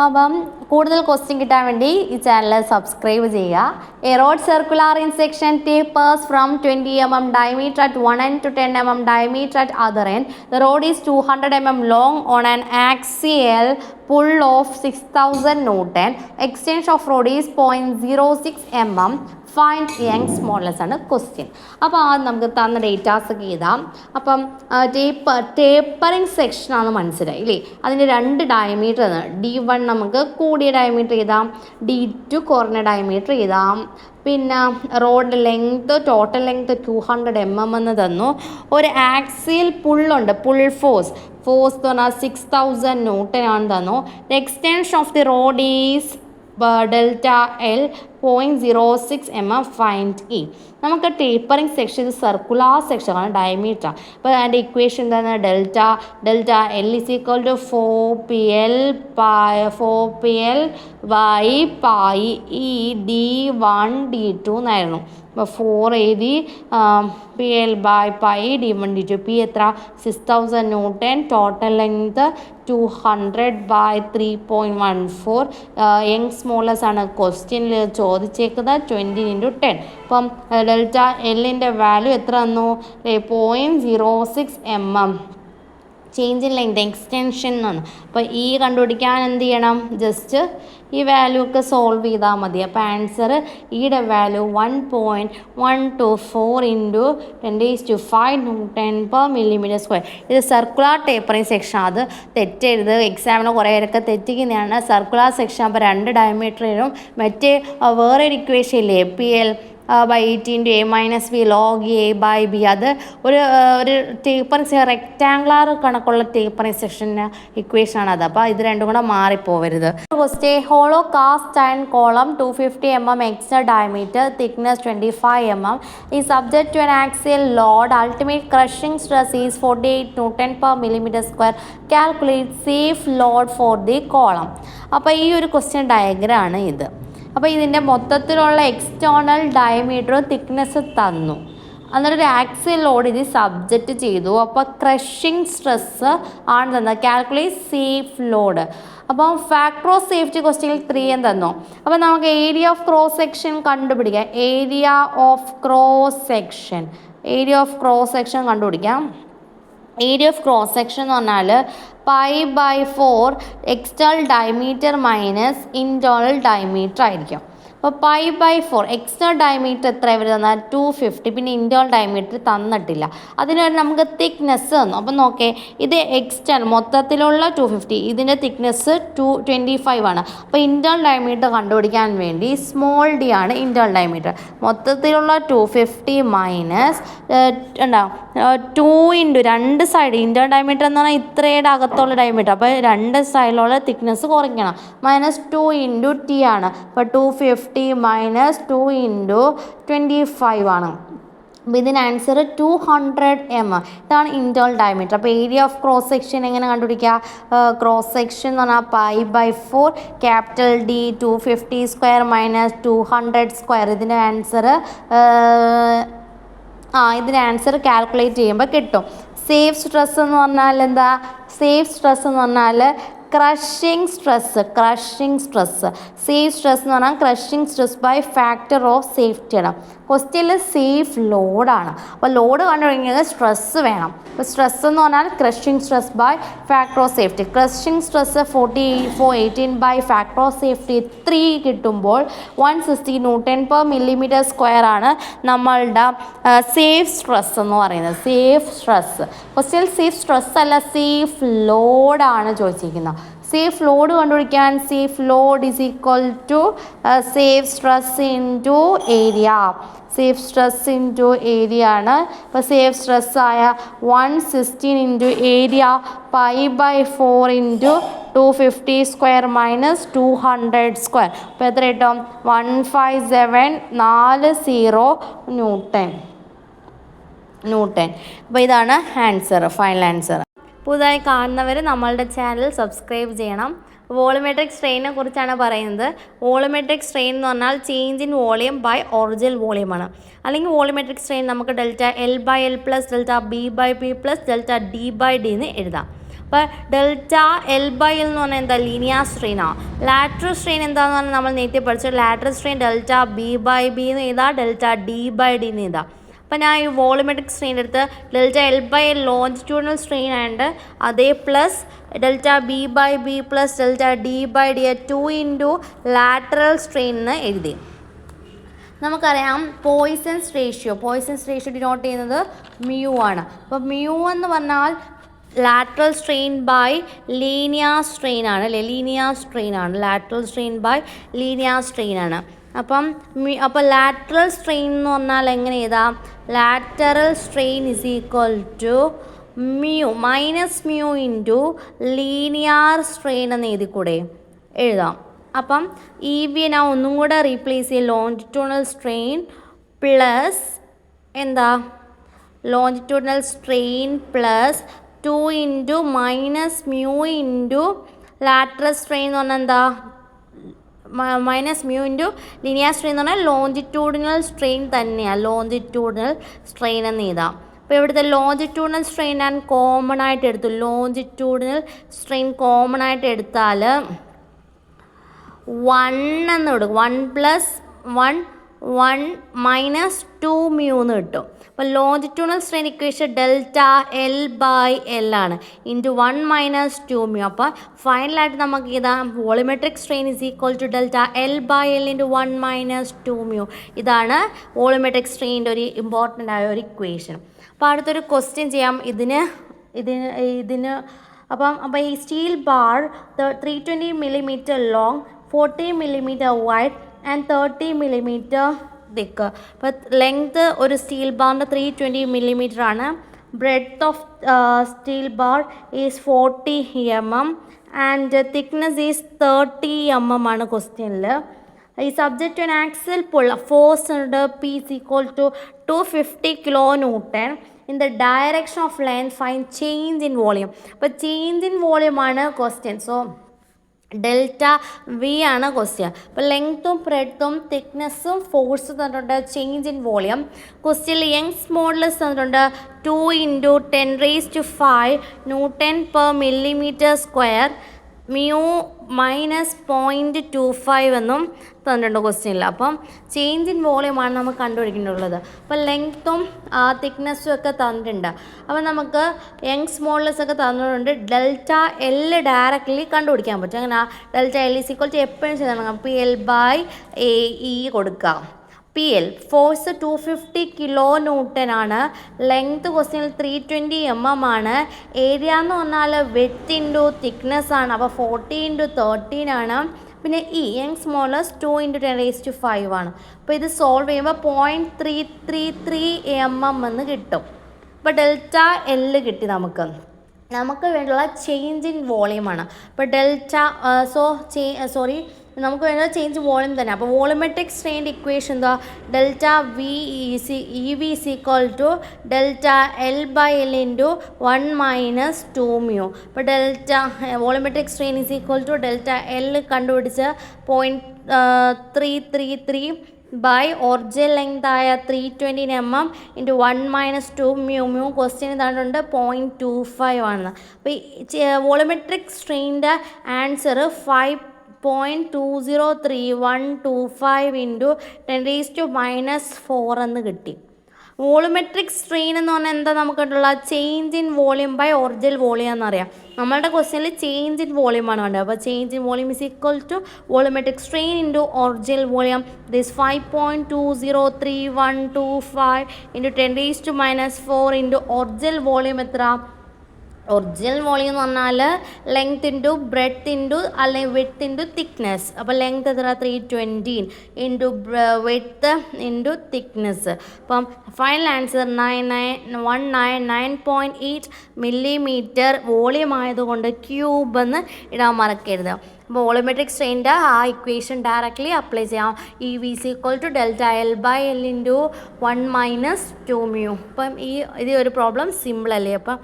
അപ്പം കൂടുതൽ ക്വസ്റ്റ്യൻ കിട്ടാൻ വേണ്ടി ഈ ചാനൽ സബ്സ്ക്രൈബ് ചെയ്യുക. A road circular in section tapers from 20 mm diameter at one end to 10 mm diameter at other end. The road is 200 mm long on an axial pull of 6000 Newton. Extension of road is 0.06 mm. Find യങ് modulus ആണ് question. അപ്പോൾ അത് നമുക്ക് തന്ന datas ഒക്കെ എഴുതാം. അപ്പം tapering സെക്ഷനാണെന്ന് മനസ്സിലായി അല്ലേ. അതിൻ്റെ 2 ഡയമീറ്റർ ആണ്. D1 നമുക്ക് കൂടിയ ഡയമീറ്റർ എഴുതാം, D2 കുറഞ്ഞ ഡയമീറ്റർ എഴുതാം. പിന്നെ road length total length 200 mm എന്ന് തന്നു. ഒരു ആക്സിയൽ പുള്ളുണ്ട്, പുൾ ഫോഴ്സ് എന്ന് പറഞ്ഞാൽ 6000 Newton ആണ് തന്നു. Extension of the rod is delta L 0.06 mm find E. നമുക്ക് ടേപ്പറിങ് സെക്ഷൻ സർക്കുലാർ സെക്ഷനാണ്, ഡയമീറ്റർ. അപ്പോൾ അതിൻ്റെ ഇക്വേഷൻ എന്താണ്? Delta L is equal to 4PL by pi E D1 D2 എന്നായിരുന്നു. അപ്പോൾ 4 എഴുതി, PL by pi D1 D2. P എത്ര? 6000 Newton. Total length 200 by 3.14. യങ് സ്മോളസ് ആണ് ക്വസ്റ്റ്യനിൽ ചോദിച്ചേക്കുന്നത്, 20 × 10. അപ്പം ഡെൽറ്റ എല്ലിൻ്റെ വാല്യൂ എത്ര തന്നു? 0.06 mm. Change in length extension എന്നാണ്. അപ്പോൾ ഈ കണ്ടുപിടിക്കാൻ എന്ത് ചെയ്യണം? ജസ്റ്റ് ഈ വാല്യൂ ഒക്കെ സോൾവ് ചെയ്താൽ മതി. അപ്പോൾ ആൻസർ ഈയുടെ വാല്യൂ 1.124 × 10⁵ Newton/mm². ഇത് സർക്കുലർ ടേപ്പറിങ് സെക്ഷൻ. അത് തെറ്റരുത്, എക്സാമിന് കുറേ പേരൊക്കെ തെറ്റിക്കുന്നതാണ്. സർക്കുലർ സെക്ഷൻ അപ്പോൾ 2 ഡയമീറ്ററിലും മറ്റേ വേറൊരു ഇക്വേഷൻ ഇല്ലേ, PL by 18 × A - B log A by B, അത് ഒരു ടേപ്പറിങ് റെക്റ്റാങ്കുലർ കണക്കുള്ള ടേപ്പറിങ് സെക്ഷൻ്റെ ഇക്വേഷനാണ് അത്. അപ്പോൾ ഇത് രണ്ടും കൂടെ മാറിപ്പോവരുത്. Question hollow cast iron column 250 mm extra diameter, thickness 25 mm, is subject to an axial load. Ultimate crushing stress is 48 Newton/mm². Calculate safe load for the column. അപ്പോൾ ഈ ഒരു ക്വസ്റ്റ്യൻ ഡയഗ്രാം ആണ് ഇത്. അപ്പോൾ ഇതിൻ്റെ മൊത്തത്തിലുള്ള എക്സ്റ്റേണൽ ഡയമീറ്റർ തിക്നെസ് തന്നു, എന്നിട്ടൊരു ആക്സിയൽ ലോഡ് ഇത് സബ്ജക്റ്റ് ചെയ്തു. അപ്പോൾ ക്രഷിങ് സ്ട്രെസ് ആണ് തന്നത്. Calculate safe load. അപ്പം ഫാക്ടർ ഓഫ് സേഫ്റ്റി ക്വസ്റ്റ്യനിൽ 3 എന്ന് തന്നു. അപ്പോൾ നമുക്ക് ഏരിയ ഓഫ് ക്രോസ് സെക്ഷൻ കണ്ടുപിടിക്കാം. ഏരിയ ഓഫ് ക്രോസ് സെക്ഷൻ കണ്ടുപിടിക്കാം. ഏരിയ ഓഫ് ക്രോസ് സെക്ഷൻ എന്ന് പറഞ്ഞാൽ π/4 external diameter minus internal diameter ആയിരിക്കും. അപ്പോൾ π/4 എക്സ്റ്റേണൽ ഡയമീറ്റർ എത്ര വരെ തന്നാൽ 250, പിന്നെ ഇൻറ്റേർണൽ ഡയമീറ്റർ തന്നിട്ടില്ല. അതിനൊരു നമുക്ക് തിക്നെസ് തന്നു. അപ്പം നോക്കേ, ഇത് എക്സ്റ്റേണൽ മൊത്തത്തിലുള്ള 250, ഇതിൻ്റെ തിക്നെസ് 25 ആണ്. അപ്പോൾ ഇൻറ്റേർണൽ ഡയമീറ്റർ കണ്ടുപിടിക്കാൻ വേണ്ടി സ്മോൾ ഡി ആണ് ഇൻറ്റേർണൽ ഡയമീറ്റർ. മൊത്തത്തിലുള്ള 250 മൈനസ് 2 × 2 സൈഡ്. ഇൻറ്റേർണൽ ഡയമീറ്റർ എന്ന് പറഞ്ഞാൽ ഇത്രയുടെ അകത്തുള്ള ഡയമീറ്റർ, അപ്പോൾ 2 സൈഡിലുള്ള തിക്നെസ് കുറയ്ക്കണം. മൈനസ് 2 × T ആണ്. അപ്പോൾ 250 മൈനസ് 2 × 25 ആണ്. അപ്പോൾ ഇതിന് ആൻസർ 200 mm. ഇതാണ് ഇൻറ്റേർണൽ ഡയമീറ്റർ. അപ്പോൾ ഏരിയ ഓഫ് ക്രോസ് സെക്ഷൻ എങ്ങനെ കണ്ടുപിടിക്കുക? ക്രോസ് സെക്ഷൻ എന്ന് പറഞ്ഞാൽ π/4 ക്യാപിറ്റൽ D 250² മൈനസ് 200². ഇതിൻ്റെ ആൻസർ കാൽക്കുലേറ്റ് ചെയ്യുമ്പോൾ കിട്ടും. സേഫ് സ്ട്രെസ് എന്ന് പറഞ്ഞാൽ എന്താ? സേഫ് സ്ട്രെസ് എന്ന് പറഞ്ഞാൽ ക്രഷിംഗ് സ്ട്രെസ്. സേഫ് സ്ട്രെസ് എന്ന് പറഞ്ഞാൽ crushing stress by factor of സേഫ്റ്റിയാണ്. ക്വസ്റ്റ്യനിൽ സേഫ് ലോഡാണ്. അപ്പോൾ ലോഡ് കണ്ടുപിടിക്കുന്നത് സ്ട്രെസ് വേണം. അപ്പോൾ സ്ട്രെസ് എന്ന് പറഞ്ഞാൽ crushing stress by factor of safety. Crushing stress 18 by factor of safety 3 കിട്ടുമ്പോൾ 160 Newton/mm² ആണ് നമ്മളുടെ സേഫ് സ്ട്രെസ് എന്ന് പറയുന്നത്. സേഫ് സ്ട്രെസ് ക്വസ്റ്റ്യനിൽ സേഫ് സ്ട്രെസ് അല്ല, സേഫ് ലോഡാണ് ചോദിച്ചിരിക്കുന്നത്. സേഫ് ലോഡ് കണ്ടുപിടിക്കാൻ safe load is equal to safe stress into area. Safe stress into area ആണ്. അപ്പോൾ സേഫ് സ്ട്രെസ് ആയ 116 × ഏരിയ π/4 × 250² മൈനസ് 200². അപ്പോൾ എത്ര കിട്ടും? 15740 ന്യൂട്ടൺ. അപ്പോൾ ഇതാണ് ആൻസർ, ഫൈനൽ ആൻസർ. പുതുതായി കാണുന്നവർ നമ്മളുടെ ചാനൽ സബ്സ്ക്രൈബ് ചെയ്യണം. വോളിയോമെട്രിക് സ്ട്രെയിനെ കുറിച്ചാണ് പറയുന്നത്. വോളിയോമെട്രിക് സ്ട്രെയിൻ എന്ന് പറഞ്ഞാൽ change in volume by original വോളിയമാണ്. അല്ലെങ്കിൽ വോളിയോമെട്രിക് സ്ട്രെയിൻ നമുക്ക് ΔL/L plus ΔB/P plus ΔD/D എന്ന് എഴുതാം. അപ്പോൾ ഡെൽറ്റ എൽ ബൈ എൽ എന്ന് പറഞ്ഞാൽ എന്താ ലീനിയർ സ്ട്രെയിനാണ്. ലാറ്ററൽ സ്ട്രെയിൻ എന്താണെന്ന് പറഞ്ഞാൽ നമ്മൾ നേരത്തെ പഠിച്ചത് lateral strain delta B by B എന്ന് എഴുതാം, ഡെൽറ്റ ഡി ബൈ ഡി എന്ന് എഴുതാം. അപ്പോൾ ഞാൻ ഈ വോളിമെട്രിക് സ്ട്രെയിൻ എടുത്ത് delta L by L longitudinal strain ആയതുകൊണ്ട് അതേ plus delta B by B plus delta D by D 2 into lateral strain എന്ന് എഴുതി. നമുക്കറിയാം പോയിസൺസ് റേഷ്യോ ഡിനോട്ട് ചെയ്യുന്നത് മ്യൂ ആണ്. അപ്പോൾ മ്യൂ എന്ന് പറഞ്ഞാൽ lateral strain by linear strain ആണ് അല്ലേ, lateral strain by linear strain ആണ്. അപ്പോൾ ലാറ്ററൽ സ്ട്രെയിൻ എന്ന് പറഞ്ഞാൽ എങ്ങനെ എഴുതാം? Lateral strain is equal to mu minus mu into linear strain എന്ന് എഴുതിക്കൂടെ? എഴുതാം. അപ്പം ഇ ബി ഞാൻ ഒന്നും കൂടെ റീപ്ലേസ് ചെയ്യും, ലോഞ്ചിറ്റ്യൂഡിനൽ സ്ട്രെയിൻ പ്ലസ് എന്താ longitudinal strain plus 2 into minus mu into lateral strain എന്ന് പറഞ്ഞാൽ എന്താ minus mu into linear strain എന്ന് പറഞ്ഞാൽ ലോഞ്ചിറ്റ്യൂഡിനൽ സ്ട്രെയിൻ തന്നെയാണ്, ലോഞ്ചിറ്റ്യൂഡിനൽ സ്ട്രെയിൻ എന്ന് എഴുതാം. അപ്പോൾ ഇവിടുത്തെ ലോഞ്ചിറ്റ്യൂഡിനൽ സ്ട്രെയിൻ ഞാൻ കോമൺ ആയിട്ട് എടുത്തു. ലോഞ്ചിറ്റ്യൂഡിനൽ സ്ട്രെയിൻ കോമൺ ആയിട്ട് എടുത്താൽ 1 എന്ന് കൊടുക്കും. 1 പ്ലസ് 1 മൈനസ് 2 മ്യൂ എന്ന് കിട്ടും. അപ്പോൾ longitudinal strain equation delta L by L ആണ് ഇൻറ്റു 1 മൈനസ് 2 മ്യൂ. അപ്പോൾ ഫൈനലായിട്ട് നമുക്ക് ഇതാ volumetric strain is equal to delta L by L into 1 minus 2 mu. ഇതാണ് വോളിമെട്രിക് സ്ട്രെയിൻ്റെ ഒരു ഇമ്പോർട്ടൻ്റ് ആയ ഒരു ഇക്വേഷൻ. അപ്പോൾ അടുത്തൊരു ക്വസ്റ്റ്യൻ ചെയ്യാം ഇതിന് അപ്പോൾ ഈ steel bar 320 millimeter long, 40 millimeter wide and 30 millimeter thick. അപ്പോൾ ലെങ്ത് ഒരു സ്റ്റീൽ ബാറിൻ്റെ 320 millimeter ആണ്. Breadth of steel bar is 40 mm and thickness is 30 mm ആണ് ക്വസ്റ്റ്യനിൽ. ഈ subject to an axial pull force ഉണ്ട് P is equal to 250 kN in the direction of length find change in volume. അപ്പോൾ change in volume ആണ് question. So delta V ആണ് question. അപ്പോൾ ലെങ്ത്തും ബ്രെഡ്ത്തും തിക്നെസ്സും ഫോഴ്സും തന്നിട്ടുണ്ട്. ചേഞ്ച് ഇൻ വോളിയം ക്വസ്റ്റ്യനിൽ Young's modulus തന്നിട്ടുണ്ട് 2 into 10⁵ Newton per millimeter square, mu minus 0.25 എന്നും തന്നിട്ടുണ്ട് ക്വസ്റ്റ്യനിൽ. അപ്പം ചേഞ്ച് ഇൻ വോളിയമാണ് നമുക്ക് കണ്ടുപിടിക്കേണ്ടതുള്ളത്. അപ്പോൾ ലെങ്ത്തും തിക്നെസ്സും ഒക്കെ തന്നിട്ടുണ്ട്. അപ്പോൾ നമുക്ക് യങ്സ് മോഡുലസ് ഒക്കെ തന്നിട്ടുണ്ട്. ഡെൽറ്റ എൽ ഡയറക്റ്റ്ലി കണ്ടുപിടിക്കാൻ പറ്റും. അങ്ങനെ delta L is equal to എപ്പോഴും ചെയ്താൽ P L by A E കൊടുക്കാം. പി എൽ ഫോഴ്സ് 250 kN ആണ്. ലെങ്ത് ക്വസ്റ്റ്യനിൽ 320 mm ആണ്. ഏരിയ എന്ന് പറഞ്ഞാൽ വിഡ്ത്ത് ഇൻറ്റു തിക്നെസ് ആണ്. അപ്പോൾ 40 ഇൻറ്റു 13 ആണ്. പിന്നെ ഇ യങ്സ് മോഡുലസ് 2 ഇൻറ്റു 10⁵ ആണ്. അപ്പോൾ ഇത് സോൾവ് ചെയ്യുമ്പോൾ 0.333 mm എന്ന് കിട്ടും. അപ്പോൾ ഡെൽറ്റ എൽ കിട്ടി. നമുക്ക് വേണ്ടിയുള്ള ചേഞ്ച് ഇൻ വോളിയമാണ്. അപ്പോൾ നമുക്ക് വേണ്ടത് ചേഞ്ച് വോളിയം തന്നെ. അപ്പോൾ വോളിമെട്രിക് സ്ട്രെയിൻ്റെ ഇക്വേഷൻ എന്താ? Delta V E V is equal to delta L by L into 1 minus 2 mu. അപ്പോൾ delta volumetric strain is equal to delta L കണ്ടുപിടിച്ച് 0.333 ബൈ ഒറിജിനൽ ലെങ്ത് ആയ 320 mm into 1 minus 2 mu question തന്നിട്ടുണ്ട് 0.25 ആണ്. അപ്പോൾ ഈ volumetric സ്ട്രെയിൻ്റെ answer 5.203125 into 10⁻⁻4 എന്ന് കിട്ടി. Volumetric strain എന്ന് പറഞ്ഞാൽ എന്താ നമുക്ക് കിട്ടുള്ള? Change in volume by original volume എന്നറിയാം. നമ്മളുടെ ക്വസ്റ്റ്യനിൽ ചേഞ്ച് ഇൻ വോളിയം ആണ് വേണ്ടത്. അപ്പോൾ change in volume is equal to volumetric strain into original volume. This 5.203125 into 10⁻⁻4 into original volume എത്ര? ഒറിജിനൽ വോളിയം എന്ന് പറഞ്ഞാൽ ലെങ്ത് ഇൻറ്റു ബ്രെഡ്ത്ത് ഇൻറ്റു അല്ലെങ്കിൽ വിഡ്ത്ത് ഇൻറ്റു തിക്നെസ്. അപ്പോൾ ലെങ്ത് എത്ര? 320 ഇൻറ്റു വിഡ്ത്ത് ഇൻറ്റു തിക്നെസ്. അപ്പം ഫൈനൽ ആൻസർ 199.8 millimeter വോളിയം ആയതുകൊണ്ട് cube എന്ന് ഇടാൻ മറക്കരുത്. അപ്പോൾ വോളിമെട്രിക് സ്ട്രെയിൻ്റെ ആ ഇക്വേഷൻ ഡയറക്റ്റ്ലി അപ്ലൈ ചെയ്യാം. E V is equal to delta L by L into 1 minus 2 mu. അപ്പം ഇത് ഒരു പ്രോബ്ലം സിമ്പിൾ അല്ലേ? അപ്പം